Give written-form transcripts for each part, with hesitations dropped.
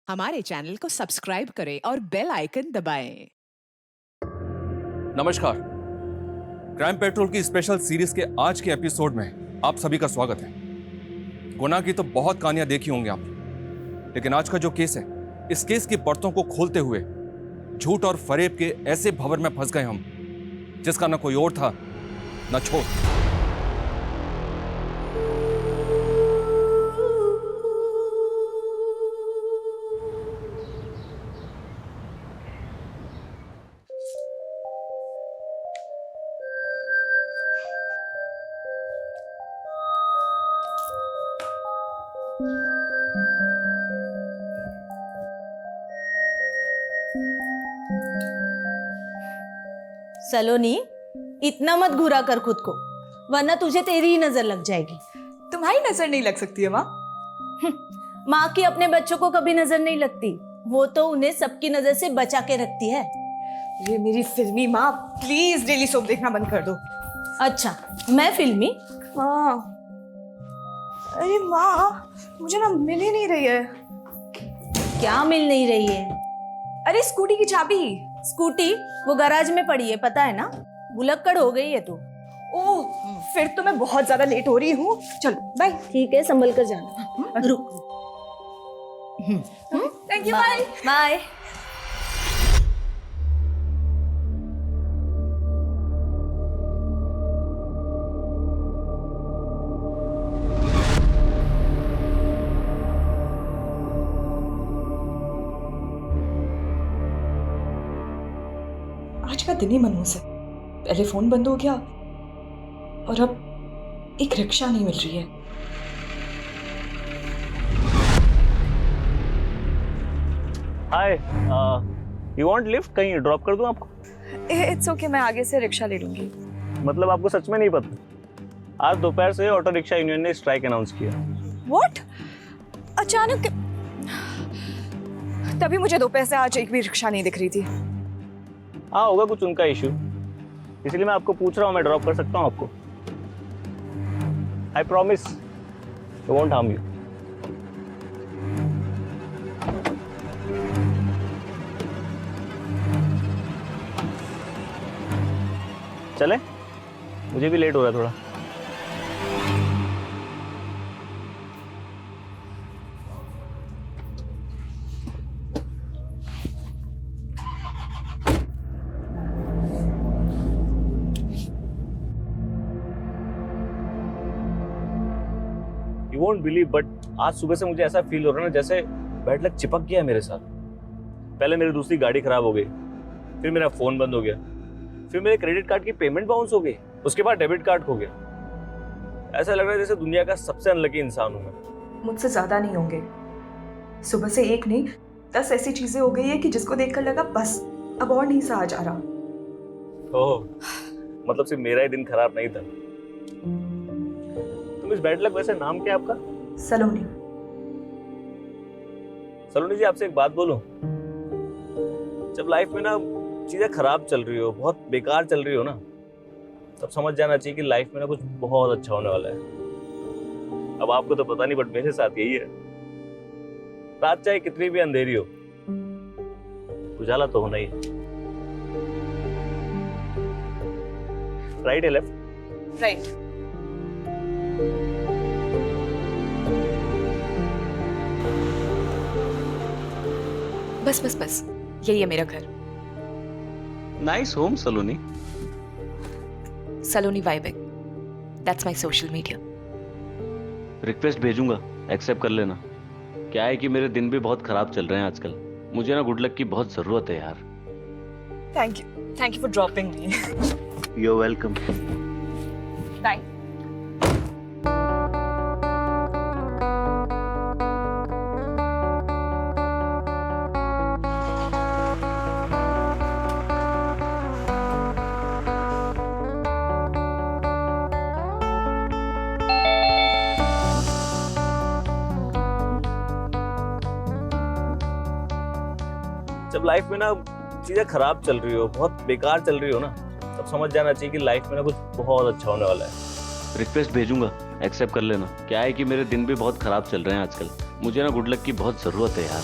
हमारे चैनल को सब्सक्राइब करें और बेल आइकन दबाएं। नमस्कार, क्राइम पेट्रोल की स्पेशल सीरीज के आज के एपिसोड में आप सभी का स्वागत है। गुनाह की तो बहुत कहानियां देखी होंगी आपने, लेकिन आज का जो केस है, इस केस की परतों को खोलते हुए झूठ और फरेब के ऐसे भंवर में फंस गए हम जिसका न कोई और था न छोर। सलोनी, इतना मत घुरा कर खुद को, वरना तुझे तेरी ही नजर लग जाएगी। तुम्हारी नजर नहीं लग सकती है माँ। माँ की अपने बच्चों को कभी नजर नहीं लगती, वो तो उन्हें सबकी नजर से बचा के रखती है। ये मेरी फिल्मी माँ, प्लीज डेली सोप देखना बंद कर दो। अच्छा, मैं फिल्मी? हाँ। अरे माँ, मुझे ना मिल ही नहीं रही है। क्या मिल नहीं रही है? अरे स्कूटी की चाबी। स्कूटी वो गैराज में पड़ी है, पता है ना। भुलक्कड़ हो गई है तू। ओह, फिर तो मैं बहुत ज्यादा लेट हो रही हूँ। चलो बाय। ठीक है, संभल कर जाना। रुक। Thank you, bye bye. आज का दिन ही मनहूस है। पहले फोन बंद हो गया और अब एक रिक्शा नहीं मिल रही है। हाय, यू वांट लिफ्ट? कहीं ड्रॉप कर दूं आपको? इट्स ओके, मैं आगे से रिक्शा ले लूंगी। मतलब आपको सच में नहीं पता? आज दोपहर से ऑटो रिक्शा यूनियन ने स्ट्राइक अनाउंस किया। व्हाट? अचानक? तभी मुझे दोपहर से आज एक भी रिक्शा नहीं दिख रही थी। हाँ, होगा कुछ उनका इशू, इसलिए मैं आपको पूछ रहा हूँ। मैं ड्रॉप कर सकता हूँ आपको? I promise I won't harm you. चले? मुझे भी लेट हो रहा है थोड़ा। You won't believe, but आज सुबह से मुझे ऐसा फील हो रहा है ना जैसे बैड लक चिपक गया है मेरे साथ। पहले मेरी दूसरी गाड़ी खराब हो गई, फिर मेरा फोन बंद हो गया, फिर मेरे क्रेडिट कार्ड की पेमेंट बाउंस हो गई, उसके बाद डेबिट कार्ड खो गया। ऐसा लग रहा है जैसे दुनिया का सबसे अनलकी इंसान हूं मैं। मुझसे ज्यादा नहीं होंगे। सुबह से एक नहीं 10 ऐसी चीजें हो गई है कि जिसको देखकर लगा बस अब और नहीं सहा जा रहा। ओह, मतलब सिर्फ मेरा ही दिन खराब नहीं था। तुम इस बैड लक, वैसे नाम क्या है आपका? सलोनी। सलोनी जी, आपसे एक बात बोलूं? जब लाइफ में ना चीजें खराब चल रही हो, बहुत बेकार चल रही हो ना, तब समझ जाना चाहिए कि लाइफ में ना कुछ बहुत अच्छा होने वाला है। अब आपको तो पता नहीं, बट मेरे साथ यही है। रात चाहे कितनी भी अंधेरी हो, उजाला तो होना ही है। राइट है लेफ्ट? राइट। बस बस बस, यही है मेरा घर। Nice home Saloni. Saloni vibing, that's my social media. Request भेजूंगा, एक्सेप्ट कर लेना। क्या है कि मेरे दिन भी बहुत खराब चल रहे हैं आजकल। मुझे ना गुड लक की बहुत जरूरत है यार। Thank you for dropping me. You are welcome. Bye. जब लाइफ में ना चीजें खराब चल रही हो, बहुत बेकार चल रही हो ना, तब समझ जाना चाहिए कि लाइफ में ना कुछ बहुत अच्छा होने वाला है। रिक्वेस्ट भेजूंगा, एक्सेप्ट कर लेना। क्या है कि मेरे दिन भी बहुत खराब चल रहे हैं आजकल। मुझे ना गुड लक की बहुत जरूरत है यार।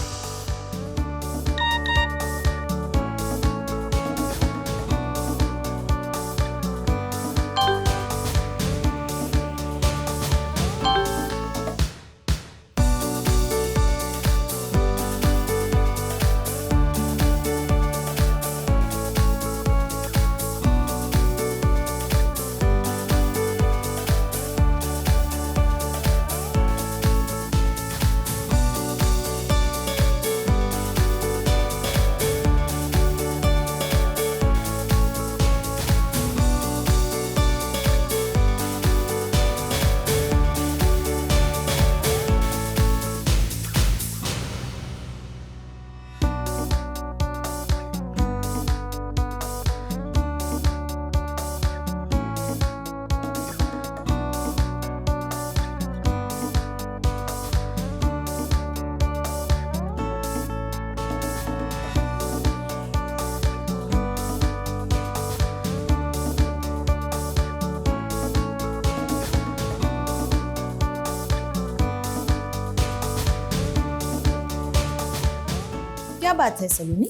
क्या बात है सलोनी,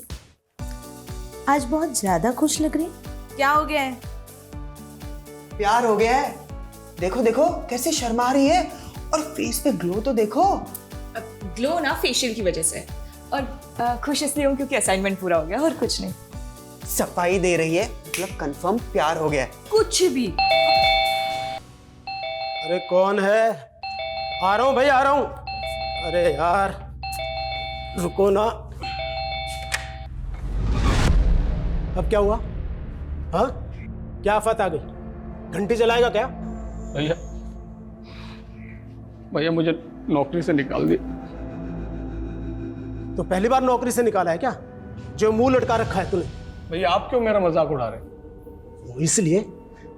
आज बहुत ज्यादा खुश लग रही? क्या हो गया है? प्यार हो गया है। देखो देखो कैसे शर्मा रही है, और फेस पे ग्लो तो देखो। ग्लो ना फेशियल की वजह से, और खुश इसलिए हूँ क्योंकि असाइनमेंट पूरा हो गया, और कुछ नहीं। सफाई दे रही है, मतलब कंफर्म प्यार हो गया है। कुछ भी। अरे कौन है? आ रहा हूँ भाई, आ रहा हूँ। अरे यार रुको ना। अब क्या हुआ? हाँ, क्या आफत आ गई? घंटी जलाएगा क्या? भैया भैया मुझे नौकरी से निकाल दिया। तो पहली बार नौकरी से निकाला है क्या, जो मुंह लटका रखा है तूने? भैया आप क्यों मेरा मजाक उड़ा रहे? वो इसलिए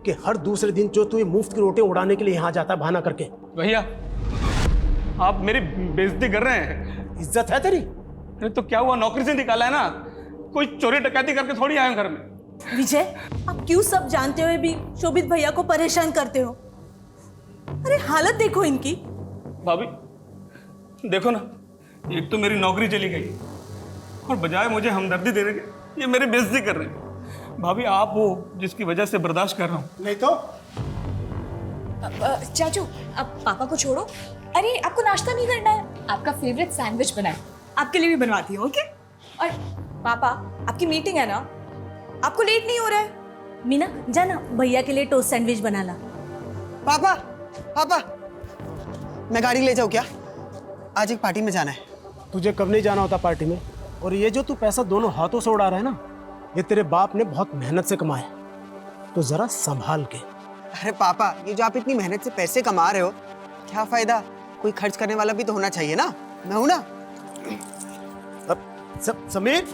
कि हर दूसरे दिन जो तू ये मुफ्त की रोटी उड़ाने के लिए यहाँ जाता है बहाना करके। भैया आप मेरी बेइज्जती कर रहे हैं। इज्जत है तेरी? अरे तो क्या हुआ, नौकरी से निकाला है ना, कोई चोरी डकैती करके थोड़ी आया हूं घर में। विजय, आप क्यों सब जानते हुए भी शोभित भैया को परेशान करते हो? अरे हालत देखो इनकी। भाभी देखो ना, एक तो मेरी नौकरी चली गई और बजाय मुझे हमदर्दी देने के ये मेरी बेइज्जती कर रहे हैं। भाभी आप हो जिसकी वजह से बर्दाश्त कर रहा हूँ। नहीं तो चाचू अब पापा को छोड़ो। अरे आपको नाश्ता नहीं करना है? आपका फेवरेट सैंडविच बनाए, आपके लिए भी बनवाती हूँ। ओके। और पापा आपकी मीटिंग है ना, आपको लेट नहीं हो रहा है? मीना जाना भैया के लिए टोस्ट सैंडविच बना ला। पापा पापा, मैं गाड़ी ले जाऊँ क्या? आज एक पार्टी में जाना है। तुझे कब नहीं जाना होता पार्टी में? और ये जो तू पैसा दोनों हाथों से उड़ा रहा है ना, ये तेरे बाप ने बहुत मेहनत से कमाया, तो जरा संभाल के। अरे पापा, ये जो आप इतनी मेहनत से पैसे कमा रहे हो, क्या फायदा? कोई खर्च करने वाला भी तो होना चाहिए ना। मैं हूं ना। अब समीर,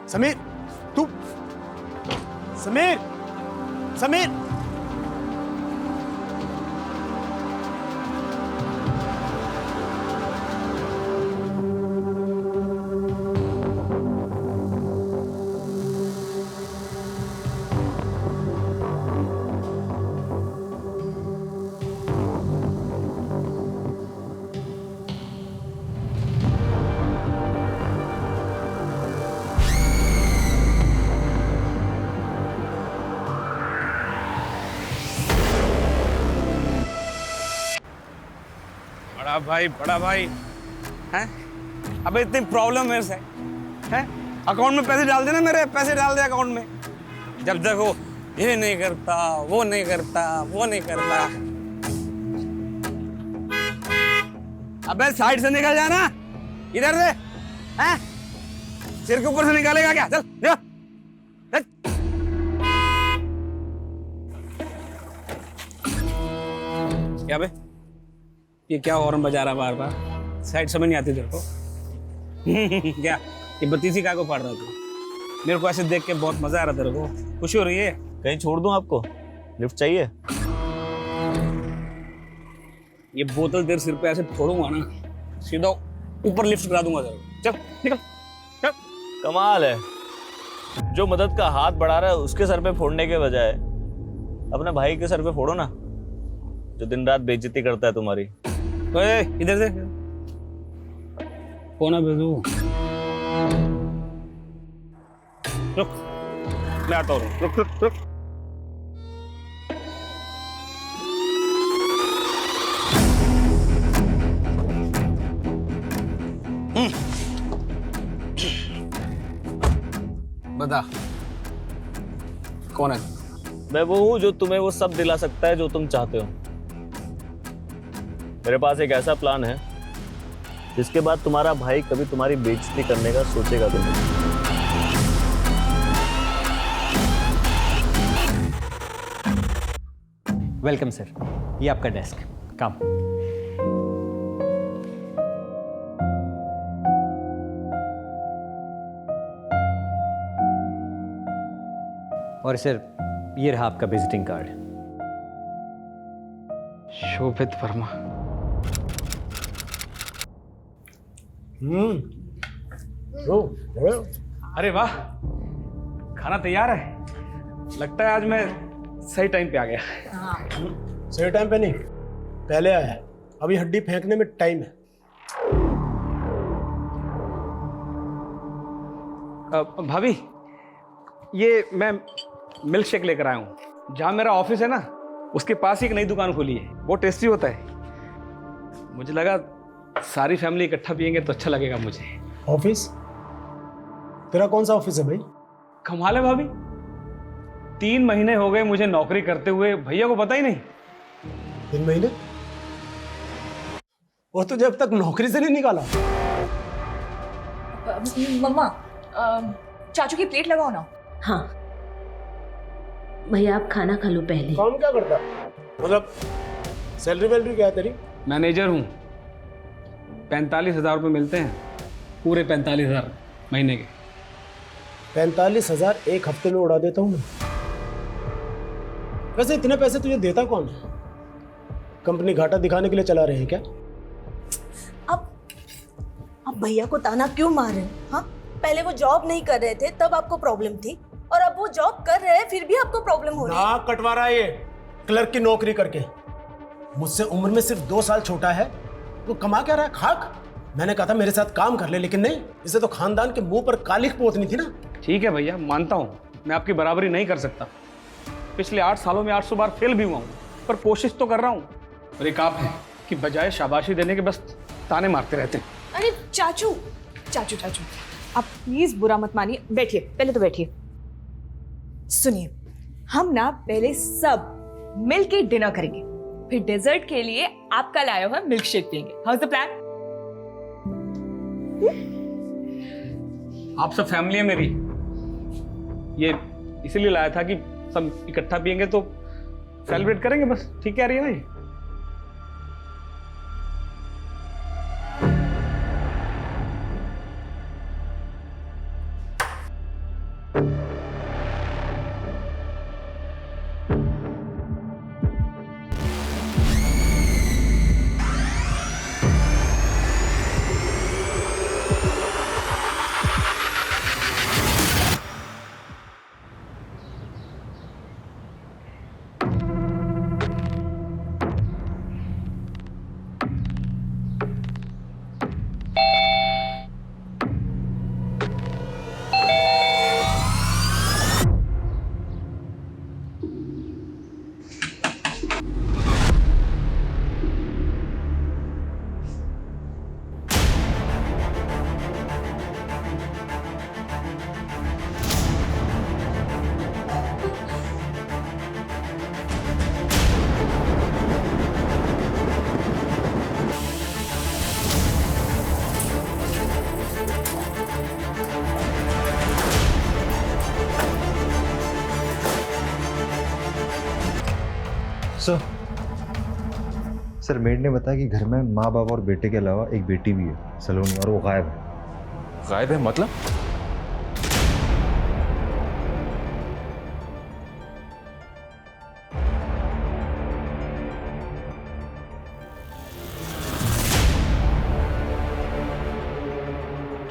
समीर तू, समीर, समीर बड़ा भाई हैं? अबे इतनी प्रॉब्लम मेरे से हैं? अकाउंट में पैसे डाल देना, मेरे पैसे डाल दे अकाउंट में। जब देखो ये नहीं करता, वो नहीं करता, वो नहीं करता। अबे साइड से निकल जाना, इधर से हैं? सिर के ऊपर से निकालेगा क्या? चल जा। क्या बे, ये क्या हॉर्न बजा रहा बार बार? साइड समझ नहीं आती तेरे को? क्या ये बत्तीसी का को पढ़ रहा तू? मेरे को ऐसे देख के बहुत मजा आ रहा तेरे को? खुशी हो रही है? कहीं छोड़ दूं आपको? लिफ्ट चाहिए? ये बोतल तेरे सिर पे ऐसे फोड़ूंगा ना, सीधा ऊपर लिफ्ट करा दूंगा तेरे को। चल निकल चल। कमाल है, जो मदद का हाथ बढ़ा रहा है उसके सर पे फोड़ने के बजाय अपने भाई के सर पे फोड़ो ना, जो दिन रात बेइज्जती करता है तुम्हारी। ओए इधर से कौन है बेजू? रुक, मैं आता हूँ। रुक रुक रुक। बता कौन है? मैं वो हूँ जो तुम्हें वो सब दिला सकता है जो तुम चाहते हो। मेरे पास एक ऐसा प्लान है जिसके बाद तुम्हारा भाई कभी तुम्हारी बेइज्जती करने का सोचेगा भी नहीं। वेलकम सर, ये आपका डेस्क। काम। और सर ये रहा आपका विजिटिंग कार्ड। शोभित वर्मा। अरे वाह, खाना तैयार है। लगता है आज मैं सही टाइम पे आ गया। सही टाइम पे नहीं, पहले आया है। अभी हड्डी फेंकने में टाइम है। भाभी, ये मैं मिल्क शेक लेकर आया हूँ। जहाँ मेरा ऑफिस है ना, उसके पास ही एक नई दुकान खुली है, बहुत टेस्टी होता है। मुझे लगा सारी फैमिली इकट्ठा पियेंगे तो अच्छा लगेगा मुझे। ऑफिस? तेरा कौन सा ऑफिस है भाई? कमाल है भाभी, 3 महीने हो गए मुझे नौकरी करते हुए, भैया को पता ही नहीं। 3 महीने? वो तो जब तक नौकरी से नहीं निकाला। मम्मा, चाचू की प्लेट लगाओ ना। हाँ भैया, आप खाना खा लो पहले। काम क्या करता? मतलब सैलरी वैलरी क्या है तेरी? मैनेजर हूँ, 45,000 रुपये मिलते हैं, पूरे 45,000 महीने के। 45,000 एक हफ्ते में उड़ा देता हूँ मैं। वैसे इतने पैसे तुझे देता कौन है? कंपनी घाटा दिखाने के लिए चला रहे हैं क्या? अब भैया को ताना क्यों मार रहे हैं? हाँ, पहले वो जॉब नहीं कर रहे थे तब आपको प्रॉब्लम थी, और अब वो जॉब कर रहे हैं फिर भी आपको प्रॉब्लम हो रही है। नाक कटवा रहा है ये क्लर्क की नौकरी करके। मुझसे उम्र में सिर्फ 2 साल छोटा है, वो कमा क्या रहा है? खाक। मैंने कहा था मेरे साथ काम कर ले, लेकिन नहीं, इसे तो खानदान के मुंह पर कालिख पोतनी थी ना। ठीक है भैया, मानता हूँ मैं आपकी बराबरी नहीं कर सकता। पिछले 8 सालों में 800 बार फेल भी हुआ हूँ, पर कोशिश तो कर रहा हूँ। और एक आप है कि बजाय शाबाशी देने के बस ताने मारते रहते हैं। अरे चाचू चाचू चाचू, आप प्लीज बुरा मत मानिए, बैठिए, पहले तो बैठिए। सुनिए, हम ना पहले सब मिलके डिनर करेंगे, फिर डेजर्ट के लिए आपका लाया हुआ मिल्क शेक पियेंगे। How is the plan? आप सब फैमिली है मेरी, ये इसीलिए लाया था कि सब इकट्ठा पियेंगे तो सेलिब्रेट करेंगे बस। ठीक कह रही है ना ये? सर मेड ने बताया कि घर में माँ बाप और बेटे के अलावा एक बेटी भी है, सलोनी, और वो गायब है। गायब है मतलब?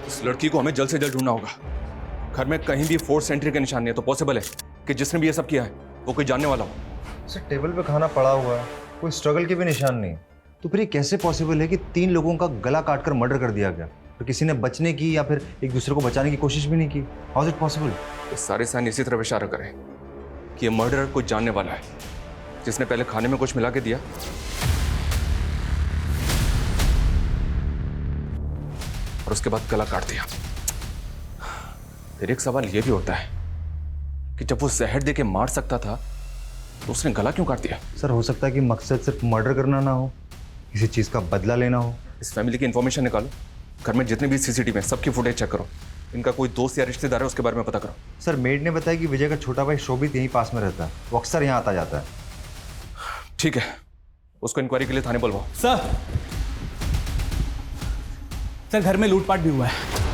इस लड़की को हमें जल्द से जल्द ढूंढना होगा। घर में कहीं भी फोर्स एंट्री के निशान नहीं है, तो पॉसिबल है कि जिसने भी ये सब किया है वो कोई जानने वाला हो। सर टेबल पे खाना पड़ा हुआ है, कोई स्ट्रगल के भी निशान नहीं, तो फिर ये कैसे पॉसिबल है कि 3 लोगों का गला काटकर मर्डर कर दिया गया, तो किसी ने बचने की या फिर एक दूसरे को बचाने की कोशिश भी नहीं की? How is it possible? ये सारे साइन इसी तरफ इशारा करें कि ये मर्डरर कुछ जानने वाला है, जिसने पहले खाने में कुछ मिला के दिया और उसके बाद गला काट दिया। फिर एक सवाल ये भी होता है कि जब वो जहर दे के मार सकता था तो उसने गला क्यों काट दिया? सर हो सकता है कि मकसद सिर्फ मर्डर करना ना हो, किसी चीज़ का बदला लेना हो। इस फैमिली की इन्फॉर्मेशन निकालो, घर में जितने भी सीसीटीवी हैं सबकी फुटेज चेक करो, इनका कोई दोस्त या रिश्तेदार है उसके बारे में पता करो। सर मेड ने बताया कि विजय का छोटा भाई शोभित यहीं पास में रहता है, वो अक्सर यहाँ आता जाता है। ठीक है, उसको इंक्वायरी के लिए थाने बुलवाओ। सर घर में लूटपाट भी हुआ है।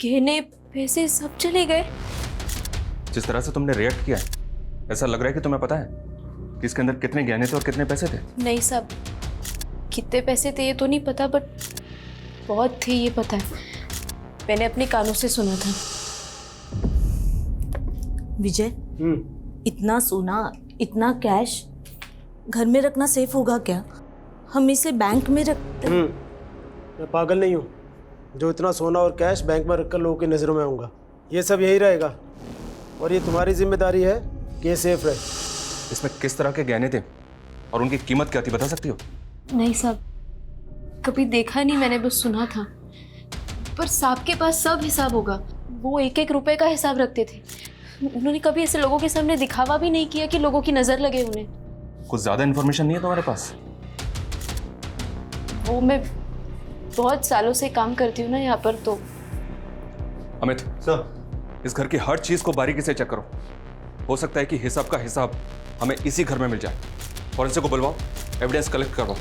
गहने पैसे सब चले गए। जिस तरह से तुमने रिएक्ट किया है, ऐसा लग रहा है कि तुम्हें पता है कि इसके अंदर कितने गहने थे और कितने पैसे थे। नहीं साहब, कितने पैसे थे ये तो नहीं पता, बट बहुत थी ये पता है, मैंने अपने कानों से सुना था। विजय, इतना सोना, इतना कैश घर में रखना सेफ होगा क्या? हम इसे बैंक में रखते। मैं पागल नहीं हूँ जो इतना सोना और कैश बैंक में रखकर लोगों की नज़रों में आऊँगा। ये सब यही रहेगा और ये तुम्हारी जिम्मेदारी है कि ये सेफ रहे। इसमें किस तरह के गहने थे और उनकी कीमत क्या थी, बता सकती हो? नहीं साहब, कभी देखा नहीं, मैंने बस सुना था। पर साहब के पास सब हिसाब होगा, वो एक एक रुपए का हिसाब रखते थे। उन्होंने कभी ऐसे लोगों के सामने दिखावा भी नहीं किया कि लोगों की नजर लगे उन्हें। कुछ ज्यादा इन्फॉर्मेशन नहीं है तुम्हारे पास? वो मैं बहुत सालों से काम करती हूँ ना यहाँ पर, तो अमित सर, इस घर की हर चीज को बारीकी से चेक करो। हो सकता है कि हिसाब का हिसाब हमें इसी घर में मिल जाए। फॉरेंसिक को बुलवाओ, एविडेंस कलेक्ट करवाओ।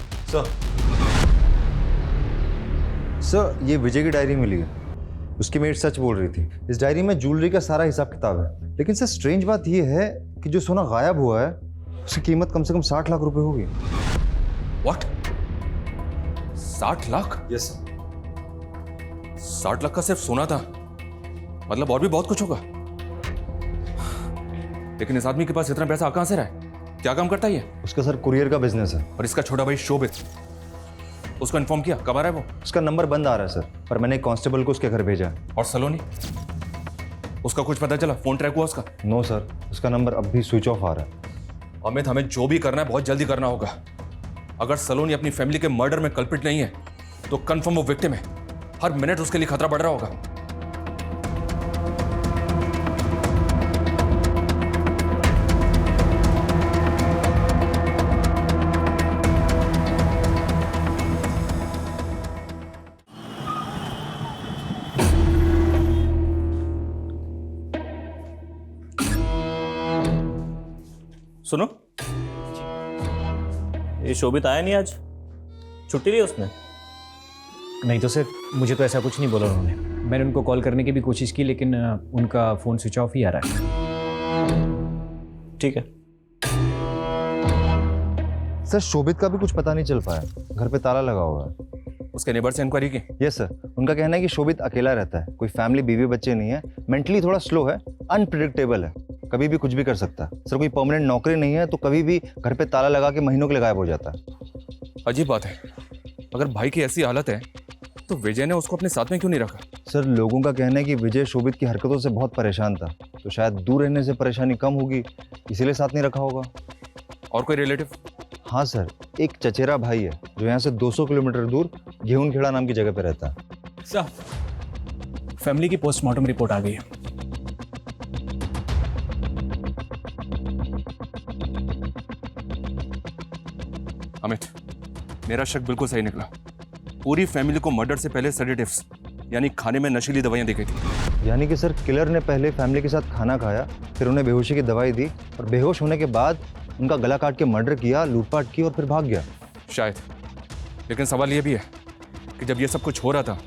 सर, ये विजय की डायरी मिली है। उसकी मेट सच बोल रही थी। इस डायरी में ज्वेलरी का सारा हिसाब किताब है। लेकिन सर स्ट्रेंज बात ये है कि जो सोना गायब हुआ है उसकी कीमत कम से कम 60 लाख रुपए होगी। What? 60 lakh? Yes sir. 60 lakh का सिर्फ सोना था, मतलब और भी बहुत कुछ होगा। लेकिन इस आदमी के पास इतना पैसा कहां से रहा है? क्या काम करता है ये? उसका सर कुरियर का बिजनेस है। और इसका छोटा भाई शोभित, उसको इन्फॉर्म किया? कब आ रहा है वो? उसका नंबर बंद आ रहा है सर, पर मैंने एक कांस्टेबल को उसके घर भेजा है। और सलोनी, उसका कुछ पता चला? फोन ट्रैक हुआ उसका? नो सर, उसका नंबर अब भी स्विच ऑफ आ रहा है। अमित, हमें जो भी करना है बहुत जल्दी करना होगा। अगर सलोनी अपनी फैमिली के मर्डर में कल्प्रिट नहीं है तो कंफर्म वो विक्टिम है। हर मिनट उसके लिए खतरा बढ़ रहा होगा। सुनो, ये शोभित आया नहीं आज? छुट्टी ली उसने? नहीं तो सर, मुझे तो ऐसा कुछ नहीं बोला उन्होंने। मैंने उनको कॉल करने की भी कोशिश की लेकिन उनका फ़ोन स्विच ऑफ ही आ रहा है। ठीक है सर, शोभित का भी कुछ पता नहीं चल पाया। घर पे ताला लगा हुआ है। उसके नेबर से इंक्वायरी की? यस सर, उनका कहना है कि शोभित अकेला रहता है, कोई फैमिली बीवी बच्चे नहीं है, मेंटली थोड़ा स्लो है, अनप्रिडिक्टेबल है, कभी भी कुछ भी कर सकता है। सर, कोई परमानेंट नौकरी नहीं है तो कभी भी घर पे ताला लगा के महीनों के लिए गायब हो जाता है। अजीब बात है, अगर भाई की ऐसी हालत है तो विजय ने उसको अपने साथ में क्यों नहीं रखा? सर, लोगों का कहना है कि विजय शोभित की हरकतों से बहुत परेशान था, तो शायद दूर रहने से परेशानी कम होगी, इसीलिए साथ नहीं रखा होगा। और कोई रिलेटिव? हाँ सर, एक चचेरा भाई है जो यहाँ से 200 किलोमीटर दूर गेहूंखेड़ा नाम की जगह पे रहता है। सर, फैमिली की पोस्टमार्टम रिपोर्ट आ गई है। अमित, मेरा शक बिल्कुल सही निकला। पूरी फैमिली को मर्डर से पहले सेडेटिव्स यानी खाने में नशीली दवाइयां दी गई थी। यानी कि सर, किलर ने पहले फैमिली के साथ खाना खाया, फिर उन्हें बेहोशी की दवाई दी और बेहोश होने के बाद उनका गला काट के मर्डर किया, लूटपाट की और फिर भाग गया। शायद, लेकिन सवाल यह भी है कि जब ये सब कुछ हो रहा था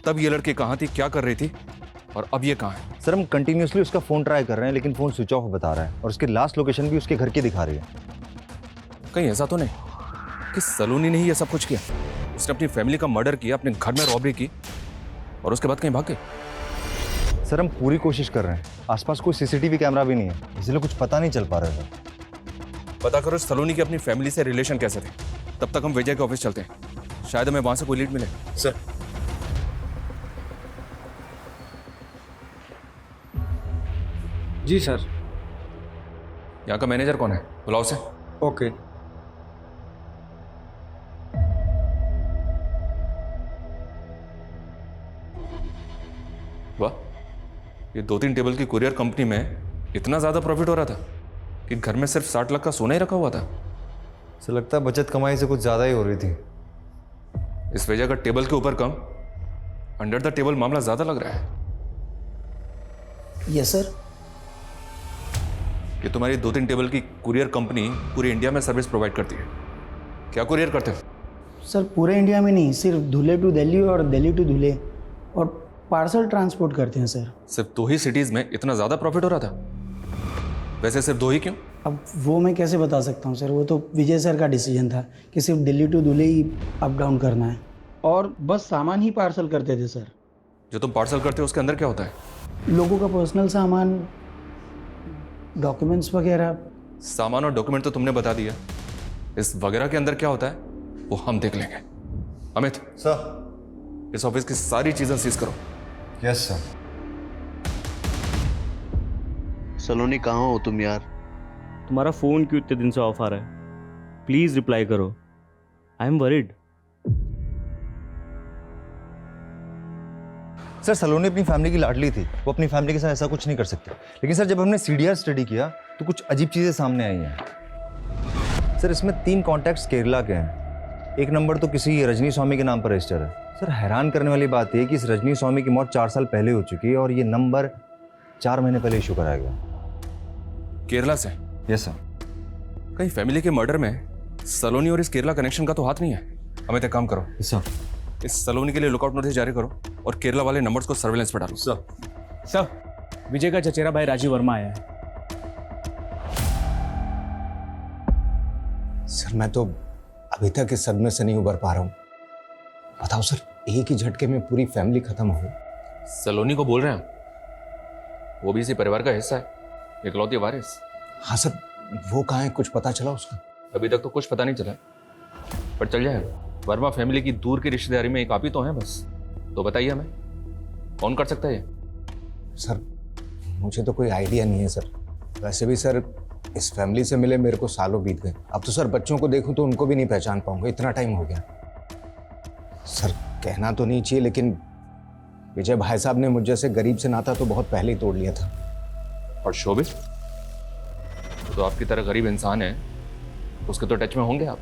तब ये लड़की कहाँ थी, क्या कर रही थी और अब ये कहाँ है? सर, हम कंटिन्यूसली उसका फ़ोन ट्राई कर रहे हैं लेकिन फ़ोन स्विच ऑफ बता रहा है और उसकी लास्ट लोकेशन भी उसके घर की दिखा रही है। कहीं ऐसा तो नहीं कि सलोनी ने ही ये सब कुछ किया? उसने अपनी फैमिली का मर्डर किया, अपने घर में रॉबरी की और उसके बाद कहीं भाग गई? सर, हम पूरी कोशिश कर रहे हैं, आसपास कोई सीसीटीवी कैमरा भी नहीं है, इसलिए कुछ पता नहीं चल पा रहा है। पता करो सलोनी के अपनी फैमिली से रिलेशन कैसे थे। तब तक हम विजय के ऑफिस चलते हैं, शायद हमें वहां से कोई लीड मिले। सर, जी सर। यहाँ का मैनेजर कौन है? बुलाओ से। ओके। वाह, ये 2-3 टेबल की कुरियर कंपनी में इतना ज़्यादा प्रॉफिट हो रहा था कि घर में सिर्फ 60 लाख का सोना ही रखा हुआ था। सर, लगता है बचत कमाई से कुछ ज़्यादा ही हो रही थी। इस वजह का टेबल के ऊपर कम, अंडर द टेबल मामला ज़्यादा लग रहा है। Yes sir. कि तुम्हारी 2-3 टेबल की कुरियर कंपनी पूरे इंडिया में सर्विस प्रोवाइड करती है। क्या कुरियर करते हो? सर, पूरे इंडिया में नहीं, सिर्फ धुले टू दिल्ली और दिल्ली टू धुले, और पार्सल ट्रांसपोर्ट करते हैं सर। सिर्फ 2 ही सिटीज़ में इतना ज़्यादा प्रॉफिट हो रहा था? वैसे सिर्फ 2 ही क्यों? अब वो मैं कैसे बता सकता हूँ सर, वो तो विजय सर का डिसीजन था कि सिर्फ दिल्ली टू धुले ही अप डाउन करना है। और बस सामान ही पार्सल करते थे सर। जो तुम पार्सल करते हो उसके अंदर क्या होता है? लोगों का पर्सनल सामान, डॉक्यूमेंट्स वगैरह। सामान और डॉक्यूमेंट तो तुमने बता दिया, इस वगैरह के अंदर क्या होता है वो हम देख लेंगे। अमित सर, इस ऑफिस की सारी चीजें सीज करो। Yes sir. सलोनी कहाँ हो तुम यार? तुम्हारा फोन क्यों इतने दिन से ऑफ आ रहा है? प्लीज रिप्लाई करो, आई एम वरीड। सर, सलोनी अपनी फैमिली की लाडली थी, वो अपनी फैमिली के साथ ऐसा कुछ नहीं कर सकते। लेकिन सर, जब हमने सीडीआर स्टडी किया तो कुछ अजीब चीज़ें सामने आई हैं। सर, इसमें 3 कॉन्टैक्ट्स केरला के हैं। एक नंबर तो किसी रजनी स्वामी के नाम पर रजिस्टर है। सर, हैरान करने वाली बात यह कि इस रजनी स्वामी की मौत 4 साल पहले हो चुकी है और ये नंबर 4 महीने पहले इशू कराया गया। केरला से? Yes sir. कहीं फैमिली के मर्डर में सलोनी और इस केरला कनेक्शन का तो हाथ नहीं है? हमें एक काम करो सर, इस सलोनी के लिए लुकआउट नोटिस जारी करो और केरला वाले नंबर्स को सर्वेलेंस पर डालो। सर, विजय का चचेरा भाई राजीव वर्मा आया है। सर, मैं तो अभी तक इस सदमे से नहीं उबर पा रहा हूँ। बताओ सर, एक ही झटके में पूरी फैमिली खत्म हो गई। सलोनी को बोल रहे हैं, वो भी इसी परिवार का हिस्सा है, इकलौती वारिस। हाँ सर, वो कहाँ है? कुछ पता चला उसका? अभी तक तो कुछ पता नहीं चला, पर चल जाएगा। वर्मा फैमिली की दूर की रिश्तेदारी में एक आप ही तो हैं बस। तो बताइए हमें कौन कर सकता है ये? सर, मुझे तो कोई आइडिया नहीं है सर। वैसे भी सर, इस फैमिली से मिले मेरे को सालों बीत गए। अब तो सर बच्चों को देखूं तो उनको भी नहीं पहचान पाऊंगा, इतना टाइम हो गया। सर, कहना तो नहीं चाहिए लेकिन विजय भाई साहब ने मुझ जैसे गरीब से नाता तो बहुत पहले ही तोड़ लिया था। और शोभित तो आपकी तरह गरीब इंसान है, उसके तो टच में होंगे आप,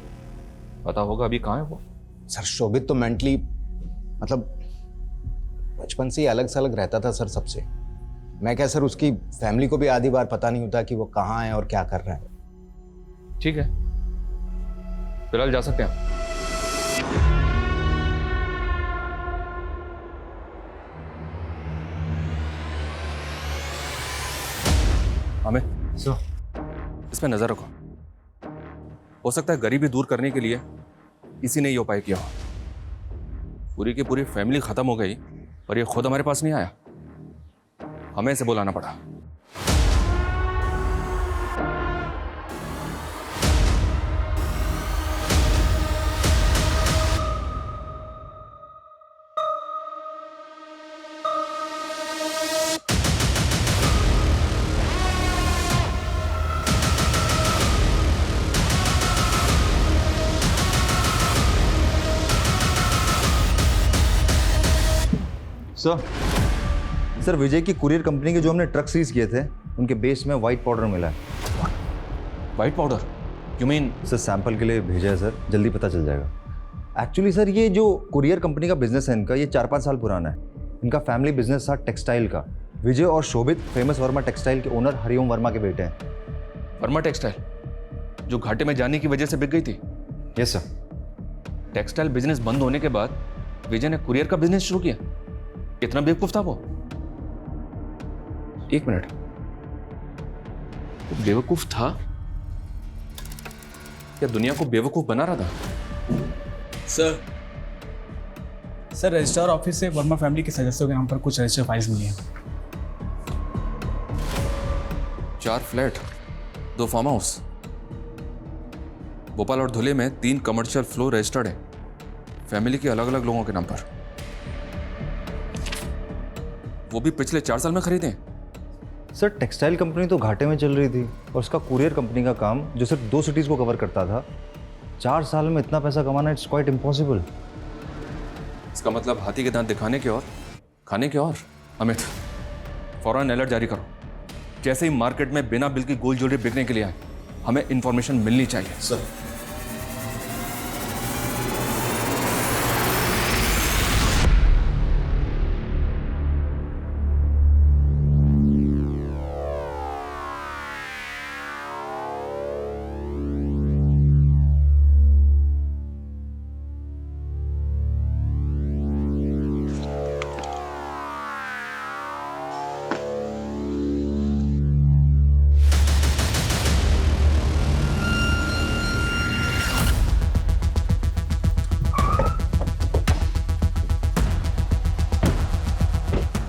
पता होगा अभी कहाँ है वो। सर, शोभित तो मेंटली मतलब बचपन से ही अलग से अलग रहता था सर सबसे। मैं क्या सर, उसकी फैमिली को भी आधी बार पता नहीं होता कि वो कहाँ है और क्या कर रहा है। ठीक है, फिलहाल जा सकते हैं। हमें इस पे नजर रखो, हो सकता है गरीबी दूर करने के लिए इसी ने ये उपाय किया हो। पूरी की पूरी फैमिली खत्म हो गई और ये खुद हमारे पास नहीं आया, हमें इसे बुलाना पड़ा। सर, विजय की कुरियर कंपनी के जो हमने ट्रक सीज किए थे उनके बेस में व्हाइट पाउडर मिला है। White powder? You mean? Sir, sample के लिए भेजा है सर, जल्दी पता चल जाएगा। एक्चुअली सर, ये जो कुरियर कंपनी का बिजनेस है इनका, ये 4-5 साल पुराना है। इनका फैमिली बिजनेस था टेक्सटाइल का। विजय और शोभित फेमस वर्मा टेक्सटाइल के ओनर हरिओम वर्मा के बेटे हैं। वर्मा टेक्सटाइल जो घाटे में जाने की वजह से बिक गई थी? Yes sir. टेक्सटाइल बिजनेस बंद होने के बाद विजय ने कुरियर का बिजनेस शुरू किया। इतना बेवकूफ था वो? एक मिनट, वो बेवकूफ था या दुनिया को बेवकूफ बना रहा था? सर, रजिस्ट्रार ऑफिस से वर्मा फैमिली के सदस्यों के नाम पर कुछ रजिस्टर फाइल्स मिली हैं। 4 फ्लैट, 2 फार्म हाउस, भोपाल और धुले में 3 कमर्शियल फ्लोर रजिस्टर्ड है फैमिली के अलग अलग लोगों के नाम पर। वो भी पिछले 4 साल में खरीदे हैं। सर, टेक्सटाइल कंपनी तो घाटे में चल रही थी और उसका कुरियर कंपनी का काम जो सिर्फ 2 सिटीज को कवर करता था, 4 साल में इतना पैसा कमाना इट्स क्वाइट इम्पॉसिबल। इसका मतलब हाथी के दांत दिखाने के और खाने के और। अमित, फौरन अलर्ट जारी करो। जैसे ही मार्केट में बिना बिल की गोल्ड ज्वेलरी बिकने के लिए आए, हमें इंफॉर्मेशन मिलनी चाहिए। सर,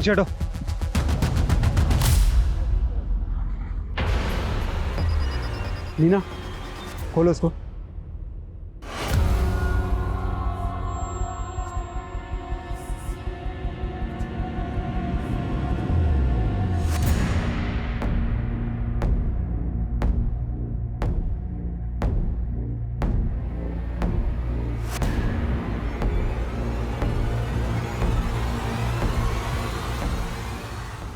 चलो। नीना खोलो इसको।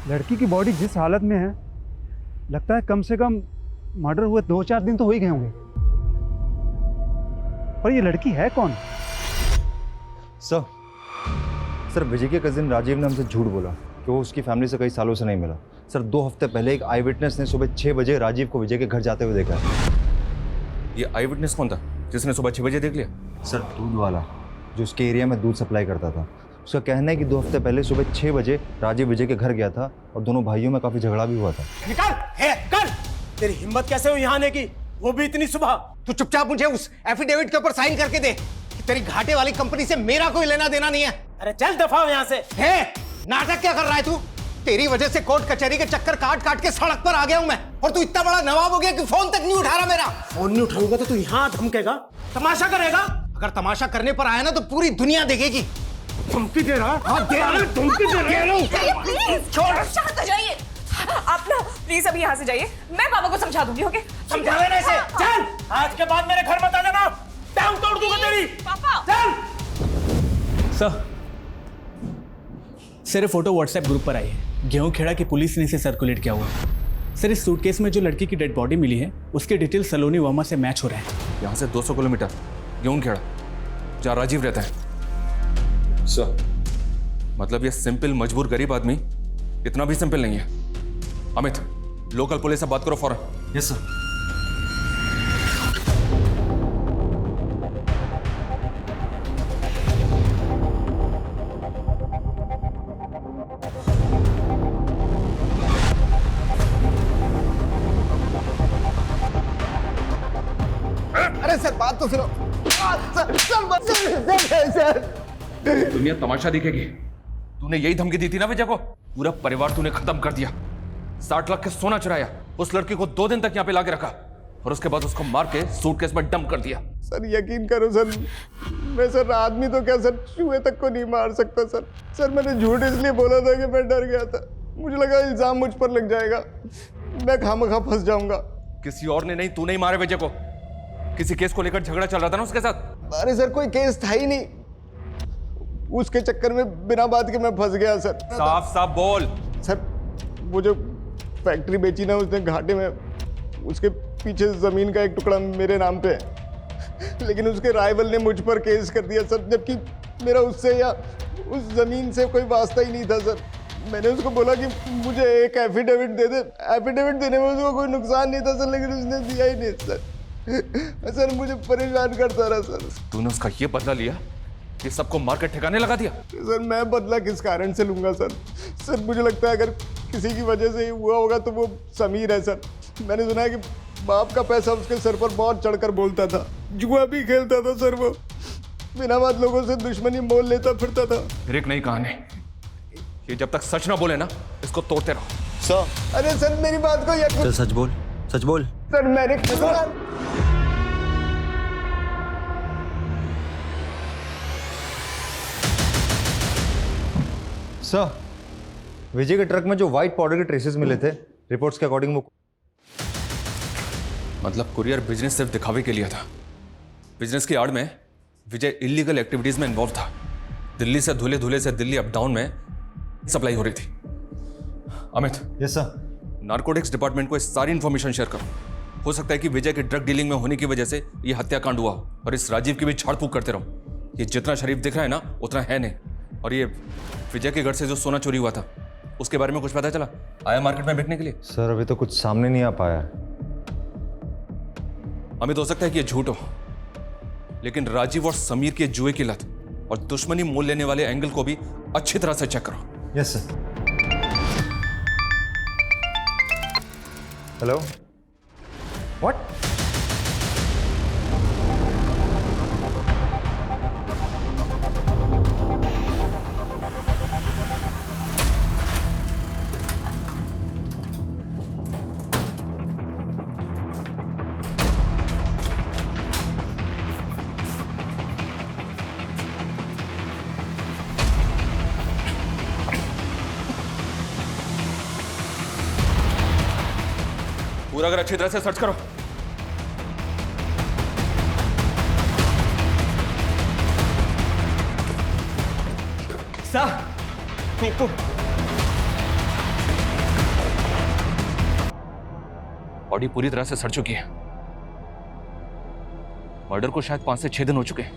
लड़की की बॉडी जिस हालत में है, लगता है कम से कम मर्डर हुए 2-4 दिन तो हो ही गए होंगे। पर ये लड़की है कौन? सर विजय के कजिन राजीव ने हमसे झूठ बोला कि वो उसकी फैमिली से कई सालों से नहीं मिला। सर 2 हफ्ते पहले एक आई विटनेस ने सुबह 6 बजे राजीव को विजय के घर जाते हुए देखा। ये आई विटनेस कौन था जिसने सुबह 6 बजे देख लिया? सर दूध वाला जो उसके एरिया में दूध सप्लाई करता था। उसका कहना है कि 2 हफ्ते पहले सुबह 6 बजे राजीव विजय के घर गया था और दोनों भाइयों में काफी झगड़ा भी हुआ था। निकल! तेरी हिम्मत कैसे हुई यहाँ आने की, वो भी इतनी सुबह? तू चुपचाप मुझे उस एफिडेविट के ऊपर साइन करके दे कि तेरी घाटे वाली कंपनी से मेरा कोई लेना देना नहीं है। अरे चल दफा हो यहाँ से। हे, नाटक क्या कर रहा है तू? तेरी वजह से कोर्ट कचहरी के चक्कर काट काट के सड़क पर आ गया हूं मैं, और तू इतना बड़ा नवाब हो गया कि फोन तक नहीं उठा रहा मेरा। फोन नहीं उठाऊंगा तो तू यहाँ धमकेगा, तमाशा करेगा? अगर तमाशा करने पर आया ना तो पूरी दुनिया देखेगी। धमकी दे रहा? हाँ दे रहा, धमकी दे रहा। प्लीज छोड़, शांत हो जाइए। आप ना प्लीज अभी यहाँ से जाइए, मैं पापा को समझा दूंगी। ओके समझा देने से चल, आज के बाद मेरे घर मत आ जाना, टांग तोड़ दूंगा तेरी। पापा सर ये फोटो व्हाट्सएप ग्रुप पर आई है। गेहूं खेड़ा की पुलिस ने इसे सर्कुलेट किया हुआ है। सर इस सूटकेस में जो लड़की की डेड बॉडी मिली है उसके डिटेल सलोनी वर्मा से मैच हो रहे हैं। यहाँ से 200 किलोमीटर गेहूं खेड़ा जहाँ राजीव रहता है। सर मतलब ये सिंपल मजबूर गरीब आदमी इतना भी सिंपल नहीं है। अमित लोकल पुलिस से बात करो फौरन। Yes sir. अरे सर बात तो सुनो। सर दुनिया तमाशा दिखेगी। तूने यही धमकी दी थी ना विजय को? पूरा परिवार तूने खत्म कर दिया। 60 लाख का सोना चुराया, उस लड़की को 2 दिन तक यहाँ पे लाके रखा और उसके बाद उसको मार के सूटकेस में डंप कर दिया। सर यकीन करो सर, मैं सर आदमी तो क्या सर चूहे तक को नहीं मार सकता सर। सर मैंने झूठ इसलिए बोला था कि मैं डर गया था, मुझे लगा इल्जाम मुझ पर लग जाएगा, मैं खामखा फंस जाऊंगा। किसी और ने नहीं, तूने ही मारे विजय को। किसी केस को लेकर झगड़ा चल रहा था ना उसके साथ? अरे सर कोई केस था ही नहीं, उसके चक्कर में बिना बात के मैं फंस गया सर। साफ साफ बोल। सर वो जो फैक्ट्री बेची ना उसने घाटे में, उसके पीछे जमीन का एक टुकड़ा मेरे नाम पे है, लेकिन उसके राइवल ने मुझ पर केस कर दिया सर, जबकि मेरा उससे या उस जमीन से कोई वास्ता ही नहीं था सर। मैंने उसको बोला कि मुझे एक एफिडेविट दे दे, एफिडेविट देने में उसको कोई नुकसान नहीं था सर, लेकिन उसने दिया ही नहीं सर। सर मुझे परेशान करता रहा सर। तूने उसका ये बदला लिया कि सबको मार के ठिकाने लगा दिया? सर मैं बदला किस कारण से लूंगा सर? सर मुझे लगता है अगर किसी की वजह से ही हुआ होगा तो वो समीर है सर। मैंने सुना है कि बाप का पैसा उसके सर पर बहुत चढ़कर बोलता था, जुआ भी खेलता था सर, वो बिना बात लोगों से दुश्मनी मोल लेता फिरता था। फिर एक नई कहानी, ये जब तक सच ना बोले ना इसको तोड़ते रहो। सर अरे सर मेरी बात को चल सच बोल, सच बोल। सर मैंने सर विजय के ट्रक में जो व्हाइट पाउडर के ट्रेसेस मिले थे, रिपोर्ट्स के अकॉर्डिंग वो मतलब कुरियर बिजनेस सिर्फ दिखावे के लिए था। बिजनेस की आड़ में विजय इलीगल एक्टिविटीज में इन्वॉल्व था। दिल्ली से धुले से दिल्ली अप डाउन में सप्लाई हो रही थी। Amit. Yes sir. Narcotics department को इस सारी इंफॉर्मेशन शेयर करो। हो सकता है कि विजय के ड्रग डीलिंग में होने की वजह से ये हत्याकांड हुआ हो, और इस राजीव की भी झाड़ फूक करते रहो। ये जितना शरीफ दिख रहा है ना उतना है नहीं। और ये विजय के घर से जो सोना चोरी हुआ था उसके बारे में कुछ पता चला? आया मार्केट में बेचने के लिए? सर अभी तो कुछ सामने नहीं आ पाया है। अमित हो सकता है कि ये झूठ हो, लेकिन राजीव और समीर के जुए की लत और दुश्मनी मोल लेने वाले एंगल को भी अच्छी तरह से चेक करो। Yes sir. Hello, what? पूरा घर अच्छी तरह से सर्च करो। बॉडी पूरी तरह से सड़ चुकी है। मर्डर को शायद 5 से 6 दिन हो चुके हैं।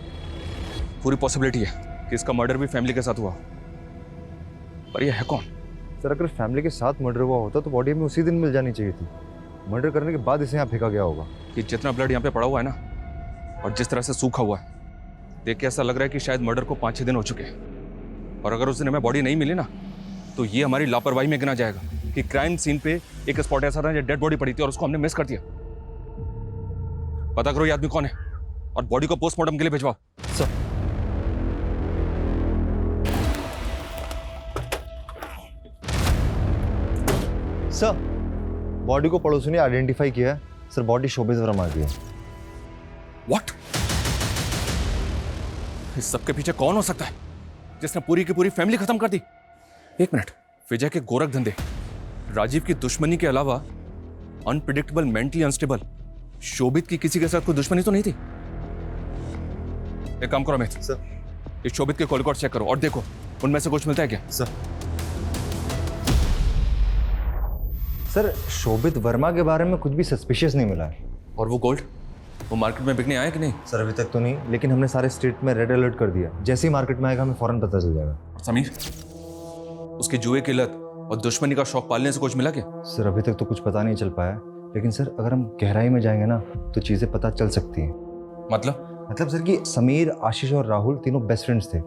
पूरी पॉसिबिलिटी है कि इसका मर्डर भी फैमिली के साथ हुआ, पर यह है कौन? सर अगर फैमिली के साथ मर्डर हुआ होता तो बॉडी हमें उसी दिन मिल जानी चाहिए थी। मर्डर करने के बाद इसे यहाँ फेंका गया होगा। कि जितना ब्लड यहाँ पे पड़ा हुआ है ना, और जिस तरह से सूखा हुआ है, देख के ऐसा लग रहा है कि शायद मर्डर को 5-6 दिन हो चुके हैं। और अगर उस दिन हमें बॉडी नहीं मिली ना, तो ये हमारी लापरवाही में गिना जाएगा कि क्राइम सीन पे एक स्पॉट ऐसा था जहाँ डेड बॉडी पड़ी थी और उसको हमने मिस कर दिया। पता करो ये आदमी कौन है और बॉडी को पोस्टमार्टम के लिए भिजवाओ। सर सर बॉडी को पड़ोसी ने आइडेंटिफाई किया है। सर बॉडी शोभित वर्मा की है। व्हाट? इस सबके पीछे कौन हो सकता है जिसने पूरी की पूरी फैमिली खत्म कर दी? एक मिनट, विजय के गोरख धंधे, राजीव की दुश्मनी के अलावा अनप्रिडिक्टेबल, मेंटली अनस्टेबल शोभित की किसी के साथ कोई दुश्मनी तो नहीं थी? एक काम करो अमित, सर इस शोभित के कॉल रिकॉर्ड चेक करो और देखो उनमें से कुछ मिलता है क्या? सर शोभित वर्मा के बारे में कुछ भी सस्पिशियस नहीं मिला है। और वो गोल्ड, वो मार्केट में बिकने आया कि नहीं? सर अभी तक तो नहीं, लेकिन हमने सारे स्टेट में रेड अलर्ट कर दिया। जैसे ही मार्केट में आएगा हमें फौरन पता चल जाएगा। और समीर, उसकी जुए की लत और दुश्मनी का शौक पालने से कुछ मिला क्या? सर अभी तक तो कुछ पता नहीं चल पाया, लेकिन सर अगर हम गहराई में जाएंगे ना तो चीजें पता चल सकती हैं। मतलब सर कि समीर, आशीष और राहुल तीनों बेस्ट फ्रेंड्स थे।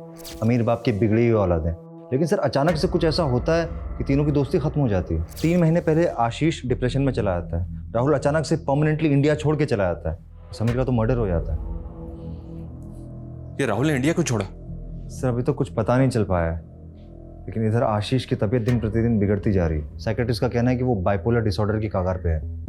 अमीर बाप की बिगड़ी हुई औलाद है, लेकिन सर अचानक से कुछ ऐसा होता है कि तीनों की दोस्ती खत्म हो जाती है। 3 महीने पहले आशीष डिप्रेशन में चला जाता है, राहुल अचानक से परमानेंटली इंडिया छोड़ के चला जाता है, समीर का तो मर्डर हो जाता है। ये राहुल ने इंडिया क्यों छोड़ा? सर अभी तो कुछ पता नहीं चल पाया है, लेकिन इधर आशीष की तबीयत दिन प्रतिदिन बिगड़ती जा रही है। साइकेट्रिस्ट का कहना है कि वो बाइपोलर डिसऑर्डर की कगार पे है।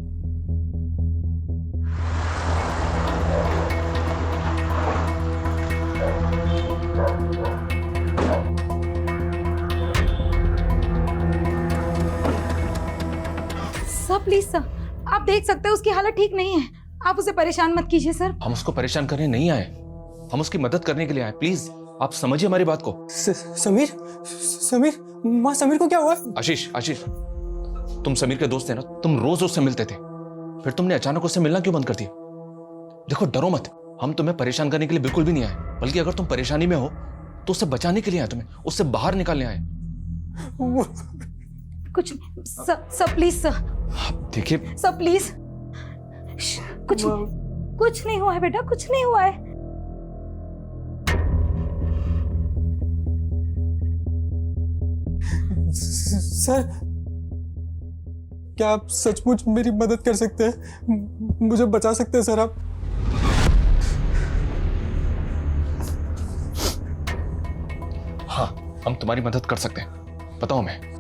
सर प्लीज सर, आप देख सकते हैं उसकी हालत ठीक नहीं है। आप उसे परेशान मत कीजिए सर। हम उसको परेशान करने नहीं आए, हम उसकी मदद करने के लिए आए। प्लीज आप समझिए हमारी बात को। समीर, माँ समीर को क्या हुआ? आशीष, तुम समीर के दोस्त थे ना, तुम रोज उससे मिलते थे, फिर तुमने अचानक उससे मिलना क्यों बंद कर दिया? देखो डरो मत, हम तुम्हें परेशान करने के लिए बिल्कुल भी नहीं आए, बल्कि अगर तुम परेशानी में हो तो उससे बचाने के लिए आए, तुम्हें उससे बाहर निकालने आए। कुछ सर प्लीज सर। देखिए सर प्लीज, कुछ नहीं हुआ है बेटा, कुछ नहीं हुआ है। सर क्या आप सचमुच मेरी मदद कर सकते हैं? मुझे बचा सकते हैं सर आप? हाँ, हम तुम्हारी मदद कर सकते हैं। बताओ हमें।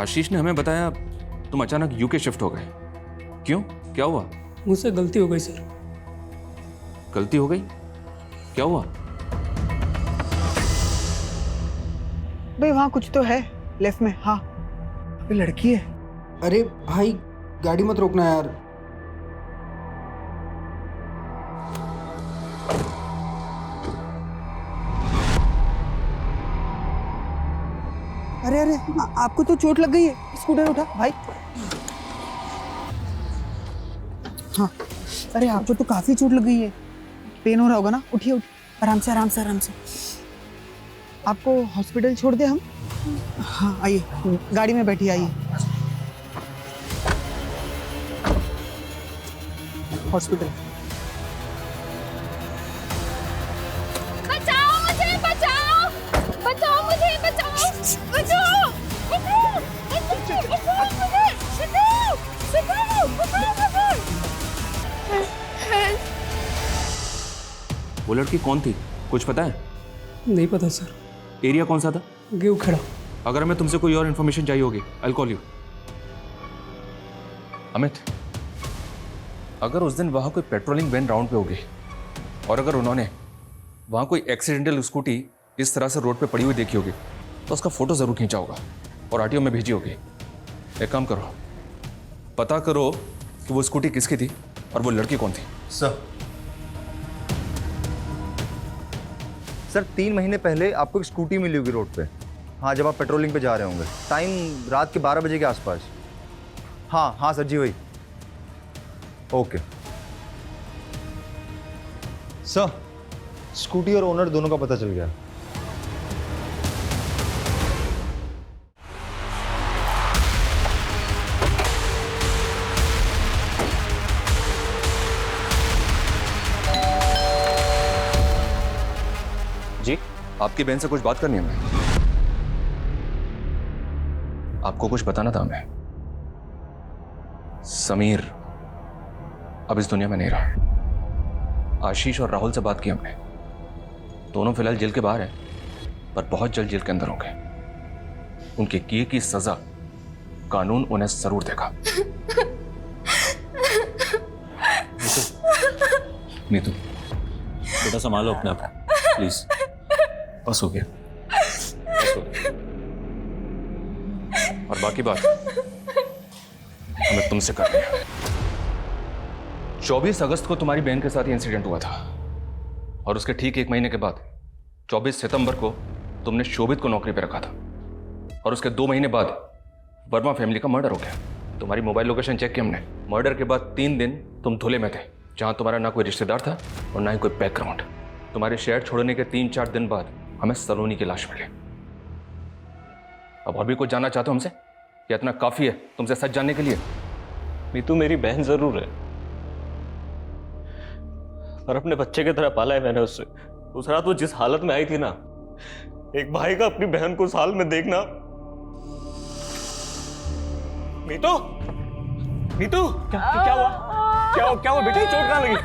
आशीष ने हमें बताया तुम अचानक यूके शिफ्ट हो गए। क्यों, क्या हुआ? मुझसे गलती हो गई सर। गलती हो गई? क्या हुआ? भाई वहाँ कुछ तो है लेफ्ट में। हाँ ये लड़की है। अरे भाई गाड़ी मत रोकना यार। अरे अरे आपको तो चोट लग गई है, स्कूटर उठा भाई। हाँ अरे आपको तो काफी चोट लग गई है, पेन हो रहा होगा ना। उठिए आराम से आराम से आराम से। आपको हॉस्पिटल छोड़ दे हम? हाँ आइए, गाड़ी में बैठिए, आइए हॉस्पिटल। बचाओ मुझे, बचाओ बचाओ मुझे, बचाओ बचाओ वो लड़की कौन थी, कुछ पता है? नहीं पता सर। एरिया कौन सा था? गेहूं खेड़ा। अगर हमें तुमसे कोई और इन्फॉर्मेशन चाहिए होगी, I'll call you। अमित, अगर उस दिन वहां कोई पेट्रोलिंग वैन राउंड पे होगी और अगर उन्होंने वहां कोई एक्सीडेंटल स्कूटी इस तरह से रोड पे पड़ी हुई देखी होगी तो उसका फोटो जरूर खींचा होगा और आरटीओ में भेजी होगी। एक काम करो, पता करो कि वो स्कूटी किसकी थी और वो लड़की कौन थी। सर 3 महीने पहले आपको एक स्कूटी मिली होगी रोड पे। हाँ, जब आप पेट्रोलिंग पे जा रहे होंगे, टाइम रात के 12 बजे के आसपास। हाँ हाँ सर जी, वही। ओके सर, स्कूटी और ओनर दोनों का पता चल गया। जी, आपकी बहन से कुछ बात करनी है हमें। आपको कुछ बताना था हमें। समीर अब इस दुनिया में नहीं रहा। आशीष और राहुल से बात की हमने, दोनों फिलहाल जेल के बाहर हैं, पर बहुत जल्द जेल के अंदर होंगे। उनके किए की सजा कानून उन्हें जरूर देगा। नीतू, बेटा संभालो अपने आप, प्लीज। बस हो गया, बस हो गया। और बाकी बात हमें तुमसे करनी है। 24 अगस्त को तुम्हारी बहन के साथ ही इंसिडेंट हुआ था और उसके ठीक 1 महीने के बाद 24 सितंबर को तुमने शोभित को नौकरी पर रखा था और उसके 2 महीने बाद वर्मा फैमिली का मर्डर हो गया। तुम्हारी मोबाइल लोकेशन चेक की हमने। मर्डर के बाद 3 दिन तुम धुले में थे, जहां तुम्हारा ना कोई रिश्तेदार था और ना ही कोई बैकग्राउंड। तुम्हारे शहर छोड़ने के 3-4 दिन बाद हमें सलोनी की लाश मिली। अब और भी कुछ जानना चाहते हो हमसे या इतना काफी है तुमसे सच जानने के लिए? मीतू मेरी बहन जरूर है और अपने बच्चे की तरह पाला है मैंने उससे। उस रात वो जिस हालत में आई थी ना, एक भाई का अपनी बहन को उस हाल में देखना। मीतू, मीतू क्या हुआ? क्या हुआ बेटे? चोट कहाँ लगी?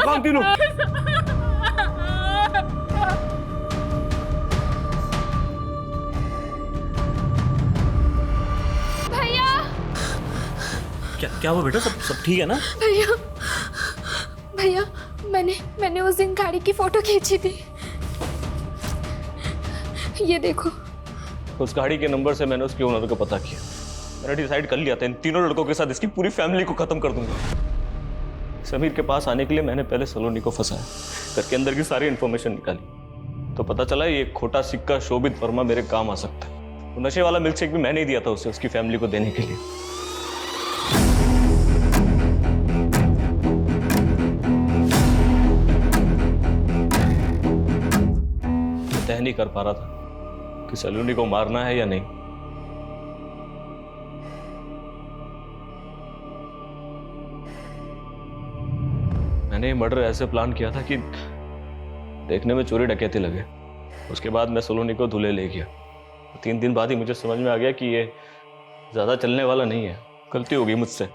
कौन तीनों? क्या हुआ बेटा? सब ठीक है ना? भैया मैंने उस दिन गाड़ी की फोटो खींची थी, ये देखो। उस गाड़ी के नंबर से मैंने उसके ओनर को पता किया। मैंने डिसाइड कर लिया था इन तीनों लड़कों के साथ इसकी पूरी फैमिली को खत्म कर दूंगा। समीर के पास आने के लिए मैंने पहले सलोनी को फंसाया, घर के अंदर की सारी इंफॉर्मेशन निकाली, तो पता चला ये खोटा सिक्का शोभित वर्मा मेरे काम आ सकता है। तो नशे वाला मिल्कशेक भी मैंने ही दिया था उसे, उसकी फैमिली को देने के लिए। तय नहीं कर पा रहा था कि सलोनी को मारना है या नहीं। मैंने ये मर्डर ऐसे प्लान किया था कि देखने में चोरी डकैती लगे। उसके बाद मैं सलोनी को धुले ले गया। 3 दिन बाद ही मुझे समझ में आ गया कि ये ज्यादा चलने वाला नहीं है। गलती हो गई मुझसे।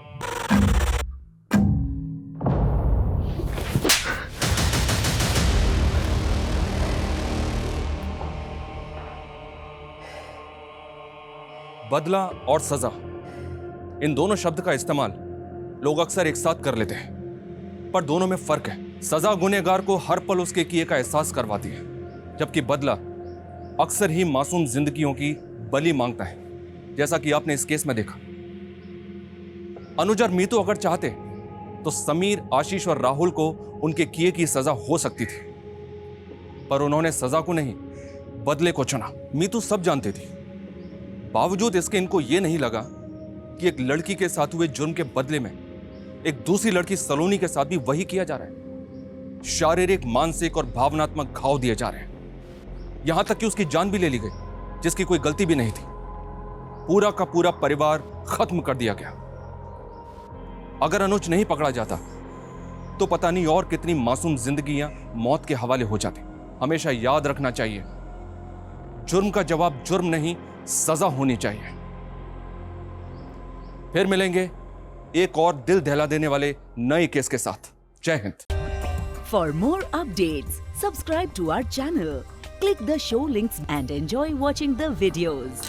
बदला और सजा, इन दोनों शब्द का इस्तेमाल लोग अक्सर एक साथ कर लेते हैं, पर दोनों में फर्क है। सजा गुनहगार को हर पल उसके किए का एहसास करवाती है, जबकि बदला अक्सर ही मासूम जिंदगियों की बलि मांगता है, जैसा कि आपने इस केस में देखा। अनुज और मीतू अगर चाहते तो समीर, आशीष और राहुल को उनके किए की सजा हो सकती थी, पर उन्होंने सजा को नहीं, बदले को चुना। मीतू सब जानती थी, बावजूद इसके इनको यह नहीं लगा कि एक लड़की के साथ हुए जुर्म के बदले में एक दूसरी लड़की सलोनी के साथ भी वही किया जा रहा है। शारीरिक, मानसिक और भावनात्मक घाव दिए जा रहे हैं, यहां तक कि उसकी जान भी ले ली गई, जिसकी कोई गलती भी नहीं थी। पूरा का पूरा परिवार खत्म कर दिया गया। अगर अनुज नहीं पकड़ा जाता तो पता नहीं और कितनी मासूम जिंदगियां मौत के हवाले हो जाती। हमेशा याद रखना चाहिए, जुर्म का जवाब जुर्म नहीं, सजा होनी चाहिए। फिर मिलेंगे एक और दिल दहला देने वाले नए केस के साथ। जय Hind. For more updates, subscribe to our channel, click the show links and enjoy watching the videos.